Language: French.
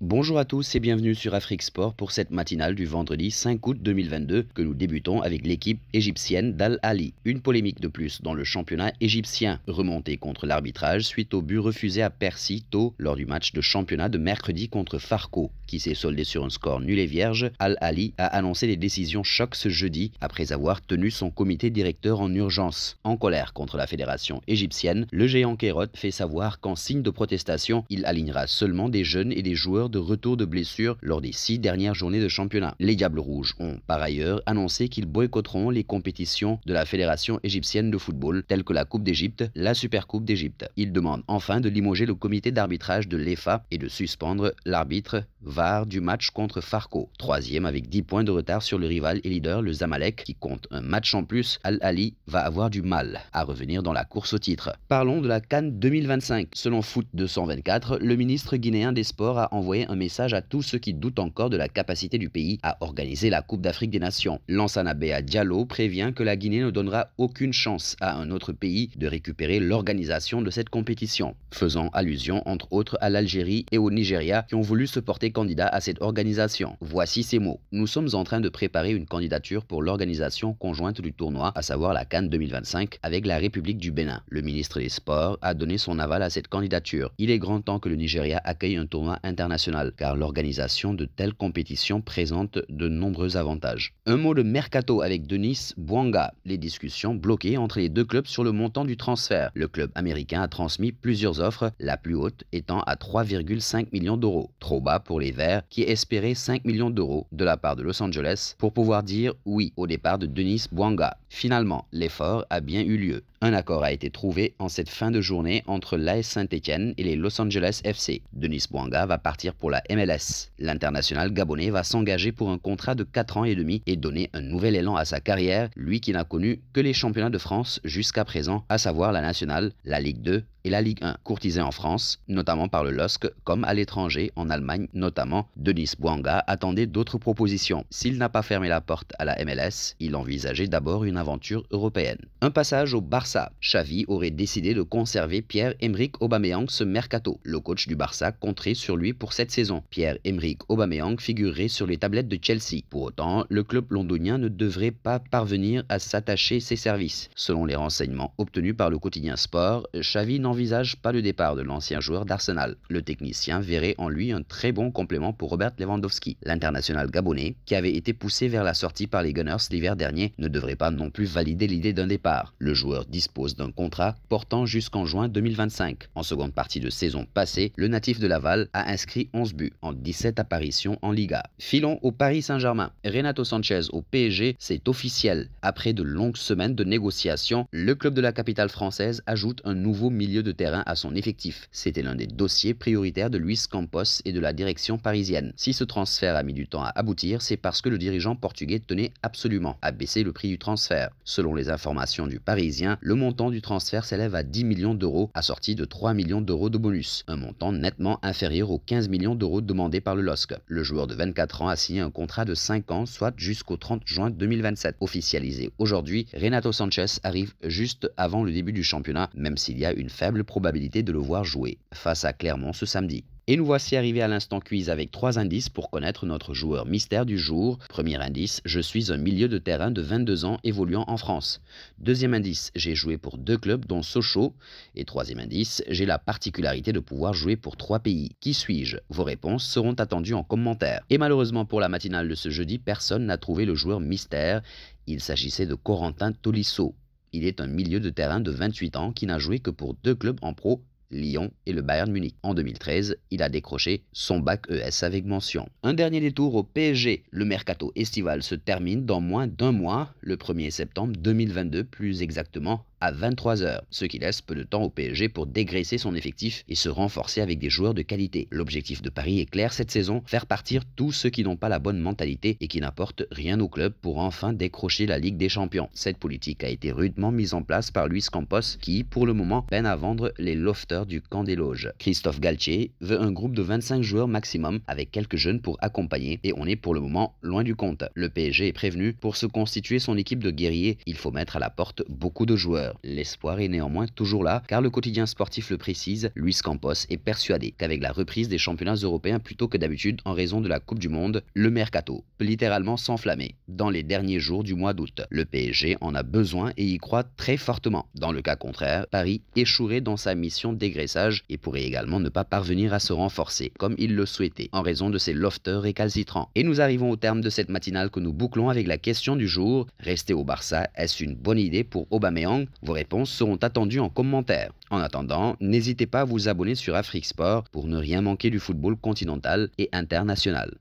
Bonjour à tous et bienvenue sur Afrique Sport pour cette matinale du vendredi 5 août 2022 que nous débutons avec l'équipe égyptienne d'Al Ahly. Une polémique de plus dans le championnat égyptien, remontée contre l'arbitrage suite au but refusé à Percy tôt lors du match de championnat de mercredi contre Farco, qui s'est soldé sur un score nul et vierge. Al Ahly a annoncé des décisions choc ce jeudi après avoir tenu son comité directeur en urgence. En colère contre la fédération égyptienne, le géant Kairote fait savoir qu'en signe de protestation, il alignera seulement des jeunes et des joueurs de retour de blessure lors des 6 dernières journées de championnat. Les Diables Rouges ont par ailleurs annoncé qu'ils boycotteront les compétitions de la Fédération égyptienne de football telles que la Coupe d'Égypte, la Supercoupe d'Égypte. Ils demandent enfin de limoger le comité d'arbitrage de l'EFA et de suspendre l'arbitre VAR du match contre Farco. Troisième avec 10 points de retard sur le rival et leader, le Zamalek, qui compte un match en plus. Al Ahly va avoir du mal à revenir dans la course au titre. Parlons de la CAN 2025. Selon Foot 224, le ministre guinéen des Sports a envoyé un message à tous ceux qui doutent encore de la capacité du pays à organiser la Coupe d'Afrique des Nations. Lansana Bea Diallo prévient que la Guinée ne donnera aucune chance à un autre pays de récupérer l'organisation de cette compétition, faisant allusion entre autres à l'Algérie et au Nigeria qui ont voulu se porter candidat à cette organisation. Voici ces mots. Nous sommes en train de préparer une candidature pour l'organisation conjointe du tournoi, à savoir la CAN 2025, avec la République du Bénin. Le ministre des Sports a donné son aval à cette candidature. Il est grand temps que le Nigeria accueille un tournoi international, car l'organisation de telles compétitions présente de nombreux avantages. Un mot de mercato avec Denis Bouanga. Les discussions bloquées entre les deux clubs sur le montant du transfert. Le club américain a transmis plusieurs offres, la plus haute étant à 3,5 millions d'euros. Trop bas pour les Verts qui espéraient 5 millions d'euros de la part de Los Angeles pour pouvoir dire oui au départ de Denis Bouanga. Finalement, l'effort a bien eu lieu. Un accord a été trouvé en cette fin de journée entre l'AS Saint-Étienne et les Los Angeles FC. Denis Bouanga va partir pour la MLS. L'international gabonais va s'engager pour un contrat de 4 ans et demi et donner un nouvel élan à sa carrière, lui qui n'a connu que les championnats de France jusqu'à présent, à savoir la nationale, la Ligue 2 et la Ligue 1. Courtisé en France, notamment par le LOSC, comme à l'étranger, en Allemagne notamment, Denis Bouanga attendait d'autres propositions. S'il n'a pas fermé la porte à la MLS, il envisageait d'abord une aventure européenne. Un passage au Barça. Xavi aurait décidé de conserver Pierre-Emerick Aubameyang ce mercato. Le coach du Barça compterait sur lui pour cette saison. Pierre-Emerick Aubameyang figurerait sur les tablettes de Chelsea. Pour autant, le club londonien ne devrait pas parvenir à s'attacher ses services. Selon les renseignements obtenus par le quotidien Sport, Xavi n'envisage pas le départ de l'ancien joueur d'Arsenal. Le technicien verrait en lui un très bon complément pour Robert Lewandowski. L'international gabonais, qui avait été poussé vers la sortie par les Gunners l'hiver dernier, ne devrait pas non plus valider l'idée d'un départ. Le joueur dispose d'un contrat portant jusqu'en juin 2025. En seconde partie de saison passée, le natif de Laval a inscrit 11 buts en 17 apparitions en Liga. Filons au Paris Saint-Germain. Renato Sanchez au PSG, c'est officiel. Après de longues semaines de négociations, le club de la capitale française ajoute un nouveau milieu de terrain à son effectif. C'était l'un des dossiers prioritaires de Luis Campos et de la direction parisienne. Si ce transfert a mis du temps à aboutir, c'est parce que le dirigeant portugais tenait absolument à baisser le prix du transfert. Selon les informations du Parisien, le montant du transfert s'élève à 10 millions d'euros, assorti de 3 millions d'euros de bonus. Un montant nettement inférieur aux 15 millions d'euros demandés par le LOSC. Le joueur de 24 ans a signé un contrat de 5 ans, soit jusqu'au 30 juin 2027. Officialisé aujourd'hui, Renato Sanchez arrive juste avant le début du championnat, même s'il y a une faible probabilité de le voir jouer, face à Clermont ce samedi. Et nous voici arrivés à l'instant quiz avec 3 indices pour connaître notre joueur mystère du jour. Premier indice, je suis un milieu de terrain de 22 ans évoluant en France. Deuxième indice, j'ai joué pour 2 clubs dont Sochaux. Et troisième indice, j'ai la particularité de pouvoir jouer pour 3 pays. Qui suis-je? Vos réponses seront attendues en commentaire. Et malheureusement pour la matinale de ce jeudi, personne n'a trouvé le joueur mystère. Il s'agissait de Corentin Tolisso. Il est un milieu de terrain de 28 ans qui n'a joué que pour 2 clubs en pro, Lyon et le Bayern Munich. En 2013, il a décroché son bac ES avec mention. Un dernier détour au PSG. Le mercato estival se termine dans moins d'un mois, le 1er septembre 2022 plus exactement à 23 h, ce qui laisse peu de temps au PSG pour dégraisser son effectif et se renforcer avec des joueurs de qualité. L'objectif de Paris est clair cette saison, faire partir tous ceux qui n'ont pas la bonne mentalité et qui n'apportent rien au club pour enfin décrocher la Ligue des Champions. Cette politique a été rudement mise en place par Luis Campos qui, pour le moment, peine à vendre les lofters du camp des loges. Christophe Galtier veut un groupe de 25 joueurs maximum avec quelques jeunes pour accompagner et on est pour le moment loin du compte. Le PSG est prévenu, pour se constituer son équipe de guerriers, il faut mettre à la porte beaucoup de joueurs. joueur. L'espoir est néanmoins toujours là, car le quotidien sportif le précise, Luis Campos est persuadé qu'avec la reprise des championnats européens plus tôt que d'habitude en raison de la Coupe du Monde, le mercato peut littéralement s'enflammer dans les derniers jours du mois d'août. Le PSG en a besoin et y croit très fortement. Dans le cas contraire, Paris échouerait dans sa mission dégraissage et pourrait également ne pas parvenir à se renforcer comme il le souhaitait en raison de ses lofters récalcitrants. Et nous arrivons au terme de cette matinale que nous bouclons avec la question du jour. Rester au Barça, est-ce une bonne idée pour Aubameyang? Vos réponses seront attendues en commentaire. En attendant, n'hésitez pas à vous abonner sur Afrique Sport pour ne rien manquer du football continental et international.